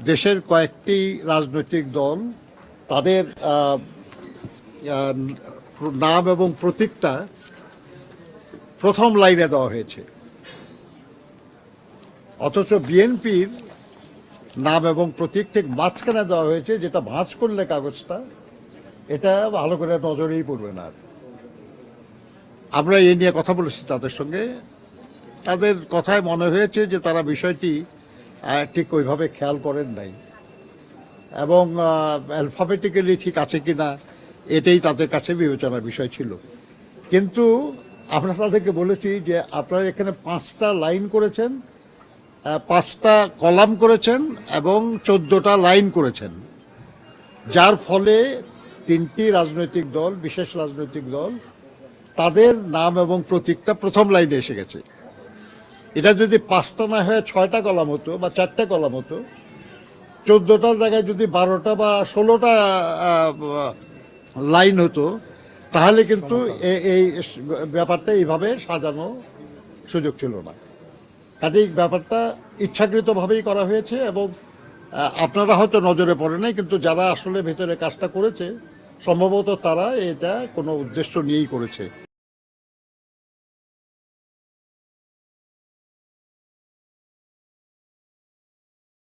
দেশের কয়েকটি রাজনৈতিক দল তাদের নাম এবং প্রতীকটা প্রথম লাইনে দেওয়া হয়েছে, অথচ বিএনপির নাম এবং প্রতীক ঠিক মাঝখানে দেওয়া হয়েছে, যেটা ভাঁজ করলে কাগজটা এটা ভালো করে নজরেই পড়বে না। আমরা এই নিয়ে কথা বলেছি তাদের সঙ্গে, তাদের কথায় মনে হয়েছে যে তারা বিষয়টি ঠিক ওইভাবে খেয়াল করেন নাই এবং অ্যালফাবেটিক্যালি ঠিক আছে কিনা এটাই তাদের কাছে বিবেচনার বিষয় ছিল। কিন্তু আমরা তাদেরকে বলেছি যে আপনারা এখানে 5টা লাইন করেছেন, 5টা কলাম করেছেন এবং 14টা লাইন করেছেন, যার ফলে 3টি রাজনৈতিক দল, বিশেষ রাজনৈতিক দল, তাদের নাম এবং প্রতীকটা প্রথম লাইনে এসে গেছে। এটা যদি 5টা না হয়ে 6টা কলাম হতো বা 4টা কলাম হতো, 14টার জায়গায় যদি 12টা বা 16টা লাইন হতো, তাহলে কিন্তু এই ব্যাপারটা এইভাবে সাজানো সুযোগ ছিল না। কাজেই ব্যাপারটা ইচ্ছাকৃতভাবেই করা হয়েছে এবং আপনারা হয়তো নজরে পড়ে নাই, কিন্তু যারা আসলে ভেতরে কাজটা করেছে সম্ভবত তারা এটা কোনো উদ্দেশ্য নিয়েই করেছে।